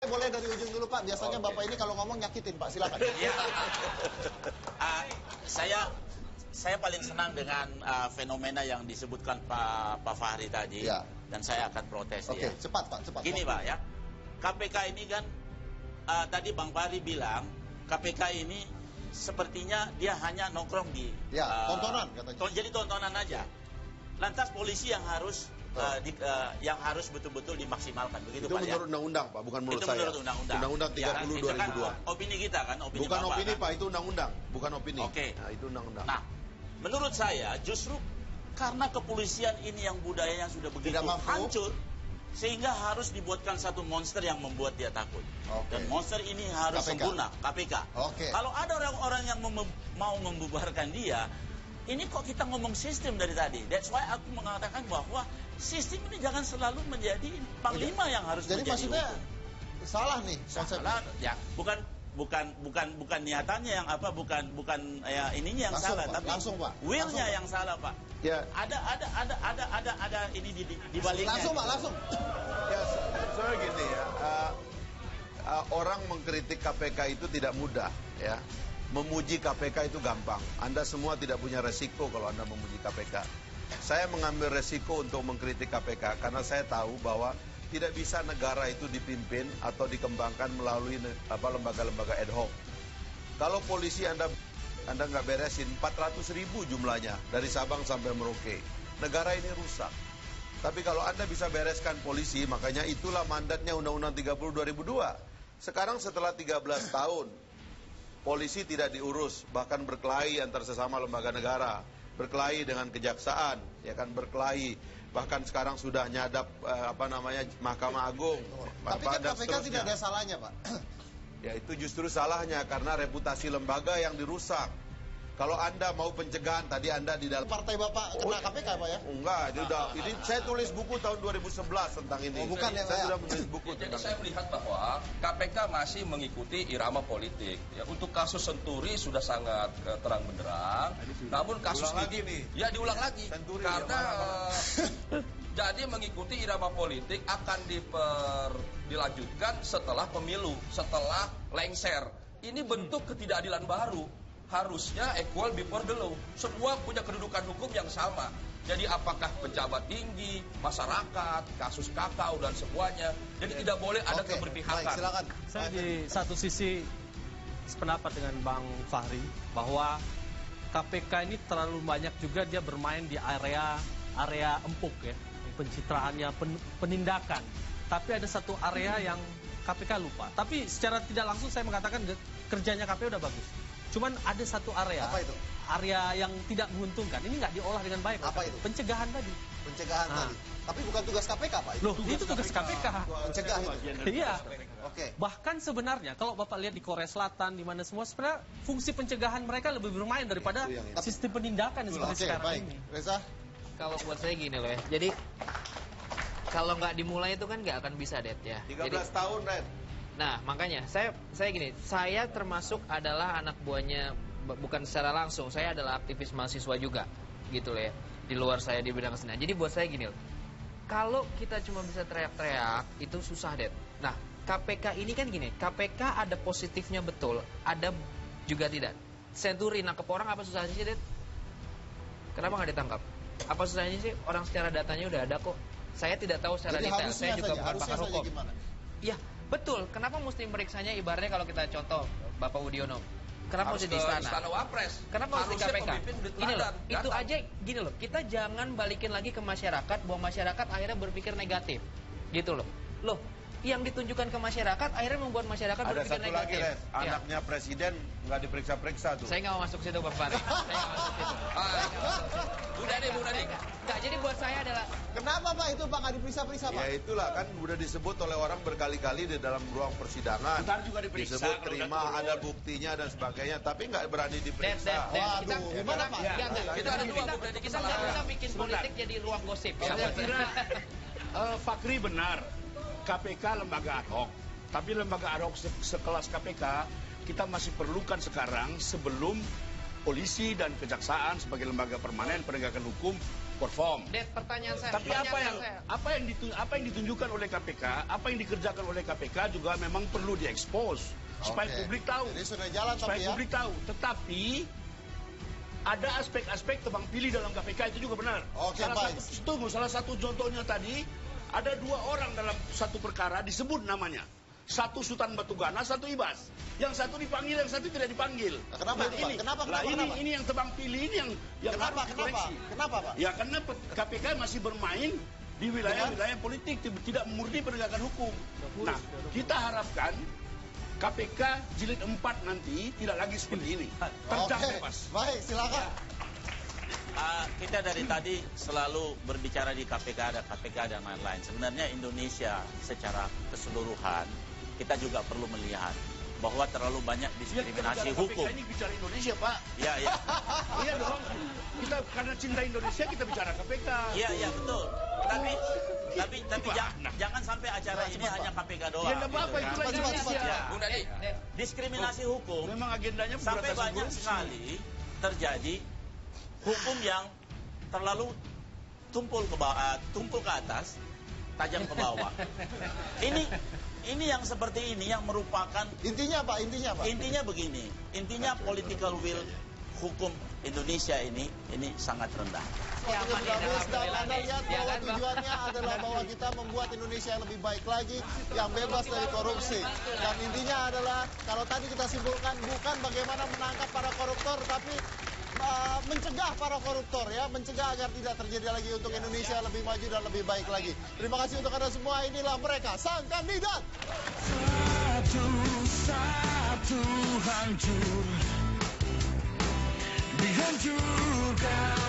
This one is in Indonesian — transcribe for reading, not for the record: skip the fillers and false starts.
boleh dari ujung dulu Pak. Biasanya Bapak ini kalau ngomong nyakitin Pak. Silakan. Ya. Saya paling senang dengan fenomena yang disebutkan Pak Fahri tadi. Ya. Dan saya akan protes. Oke, cepat Pak, cepat. Gini Pak ya, KPK ini kan tadi Bang Fahri bilang KPK ini sepertinya dia hanya nongkrong di tontonan katanya. Jadi tontonan aja. Lantas polisi yang harus yang harus betul-betul dimaksimalkan begitu itu Pak ya. Menurut undang-undang Pak, bukan menurut saya. Itu menurut undang-undang. Undang-undang 30 ya, itu 2002. Kan opini kita kan, opini bukan Bapak, opini kan? Pak, itu undang-undang, bukan opini. Oke. Nah, itu undang-undang. Nah, menurut saya justru karena kepolisian ini yang budayanya sudah begitu hancur, sehingga harus dibuatkan satu monster yang membuat dia takut. Dan monster ini harus sempurna, KPK. Kalau ada orang-orang yang mau membubarkan dia, ini kok kita ngomong sistem dari tadi. That's why aku mengatakan bahwa sistem ini jangan selalu menjadi panglima yang harus jadi menjadi maksudnya hukum. Salah nih konsepnya. Salah, ya bukan niatannya yang bukan ya ininya yang langsung, salah, Pak, tapi langsung, Pak. will-nya yang salah Pak. Ya. Ada ini di baliknya. Langsung Pak, langsung. Ya, soalnya gini ya, orang mengkritik KPK itu tidak mudah ya. Memuji KPK itu gampang. Anda semua tidak punya resiko kalau Anda memuji KPK. Saya mengambil resiko untuk mengkritik KPK karena saya tahu bahwa tidak bisa negara itu dipimpin atau dikembangkan melalui lembaga-lembaga ad hoc. Kalau polisi Anda nggak beresin, 400.000 jumlahnya dari Sabang sampai Merauke. Negara ini rusak. Tapi kalau Anda bisa bereskan polisi, makanya itulah mandatnya Undang-Undang 30 2002. Sekarang setelah 13 tahun, polisi tidak diurus, bahkan berkelahi antar sesama lembaga negara, berkelahi dengan kejaksaan, ya kan, berkelahi, bahkan sekarang sudah nyadap Mahkamah Agung. Tapi kan KPK tidak ada salahnya Pak. Ya itu justru salahnya karena reputasi lembaga yang dirusak. Kalau Anda mau pencegahan, tadi Anda di dalam partai Bapak kena KPK Pak ya? Enggak, ini saya tulis buku tahun 2011 tentang ini. Bukan ya, saya sudah menulis buku jadi tentang saya melihat bahwa KPK masih mengikuti irama politik. Ya, untuk kasus Senturi sudah sangat terang benderang. Namun kasus ini diulang lagi. Senturi, karena jadi mengikuti irama politik akan dilanjutkan setelah pemilu, setelah lengser. Ini bentuk ketidakadilan baru. Harusnya equal before the law. Semua punya kedudukan hukum yang sama. Jadi apakah pejabat tinggi, masyarakat, kasus kakao dan semuanya. Jadi tidak boleh ada keberpihakan. Baik, silakan. Saya di satu sisi sependapat dengan Bang Fahri bahwa KPK ini terlalu banyak juga dia bermain di area empuk ya, pencitraannya, penindakan. Tapi ada satu area yang KPK lupa. Tapi secara tidak langsung saya mengatakan kerjanya KPK udah bagus. Cuman ada satu area. Apa itu? Area yang tidak menguntungkan. Ini nggak diolah dengan baik. Apa itu? Pencegahan tadi. Pencegahan tadi. Tapi bukan tugas KPK Pak. Loh, itu tugas KPK. Mencegah itu. Iya. Oke. Bahkan sebenarnya kalau Bapak lihat di Korea Selatan di mana semua sebenarnya fungsi pencegahan mereka lebih bermain daripada sistem penindakan seperti sekarang ini. Reza? Kalau buat saya gini loh ya. Jadi kalau nggak dimulai itu kan nggak akan bisa, Det ya. 13 tahun, Red. Nah, makanya saya gini, saya termasuk adalah anak buahnya, bukan secara langsung, saya adalah aktivis mahasiswa juga, gitu loh ya, di luar saya di bidang kesenian. Jadi buat saya gini loh, kalau kita cuma bisa teriak-teriak, itu susah, Det. Nah, KPK ini kan gini, KPK ada positifnya betul, ada juga tidak. Senturi nangkep orang apa susahnya sih, Det? Kenapa nggak ditangkap? Apa susahnya sih? Orang secara datanya udah ada kok. Saya tidak tahu secara detail, saya juga bukan pakar hukum. Iya. Betul, kenapa mesti meriksanya ibaratnya kalau kita contoh Bapak Udiono. Kenapa mesti di istana? Wapres. Kenapa mesti KPK? Gini loh, itu aja gini loh. Kita jangan balikin lagi ke masyarakat bahwa masyarakat akhirnya berpikir negatif. Gitu loh. Loh, yang ditunjukkan ke masyarakat akhirnya membuat masyarakat berpikir negatif. Ada satu lagi, Res. Anaknya presiden nggak diperiksa-periksa tuh. Saya nggak mau masuk situ, Bang Fahri. Saya nggak masuk situ. Udah deh. Nggak, jadi buat saya adalah kenapa Pak itu Pak nggak diperiksa-periksa Pak? Ya itulah kan udah disebut oleh orang berkali-kali di dalam ruang persidangan. Bentar juga diperiksa, disebut terima, ada buktinya dan sebagainya, tapi nggak berani diperiksa. Waduh, gimana Pak? Kita ada dua bukti kita nggak bisa bikin politik jadi ruang gosip. Saya kira Fakri benar, KPK lembaga ad hoc. Tapi lembaga ad hoc sekelas KPK kita masih perlukan sekarang sebelum polisi dan kejaksaan sebagai lembaga permanen penegakan hukum perform. Pertanyaan saya. Tapi apa yang ditunjukkan oleh KPK, apa yang dikerjakan oleh KPK juga memang perlu diekspos supaya publik tahu. Jadi sudah jalan supaya tapi ya. publik tahu. Tetapi ada aspek-aspek tebang pilih dalam KPK itu juga benar. Oke, baik. Salah satu contohnya tadi ada 2 orang dalam satu perkara disebut namanya. Satu Sultan Batugana, satu Ibas. Yang satu dipanggil, yang satu tidak dipanggil. Nah, kenapa itu, Pak? Kenapa? Ini yang tebang pilih, ini yang Kenapa, harus dikoreksi. Kenapa, Pak? Ya karena KPK masih bermain di wilayah-wilayah politik, tidak murni penegakan hukum. Nah, kita harapkan KPK jilid 4 nanti tidak lagi seperti ini. Terjang bebas. Baik, silakan. Kita dari tadi selalu berbicara di KPK, ada KPK dan lain-lain. Sebenarnya Indonesia secara keseluruhan kita juga perlu melihat bahwa terlalu banyak diskriminasi hukum. KPK ini bicara Indonesia, Pak. Iya. Iya dong. Kita karena cinta Indonesia kita bicara KPK. Iya betul. Tapi jangan sampai acara ini hanya KPK doang. Ya enggak apa-apa, gitu, itulah kan? Indonesia. Ya. Bung Dhani. Diskriminasi hukum Memang agendanya sampai pemberantasan banyak korupsi. sekali terjadi hukum yang terlalu tumpul ke atas, tajam ke bawah. Ini yang seperti ini yang merupakan Intinya Pak. Intinya begini, intinya political will hukum Indonesia ini sangat rendah. Waktunya sudah habis dan Anda lihat bahwa tujuannya adalah bahwa kita membuat Indonesia yang lebih baik lagi, yang bebas dari korupsi. Dan intinya adalah kalau tadi kita simpulkan bukan bagaimana menangkap para koruptor, tapi mencegah para koruptor, ya, mencegah agar tidak terjadi lagi untuk Indonesia lebih maju dan lebih baik lagi. Terima kasih untuk Anda semua. Inilah mereka, sang kandidat. Satu hancur, dihancurkan.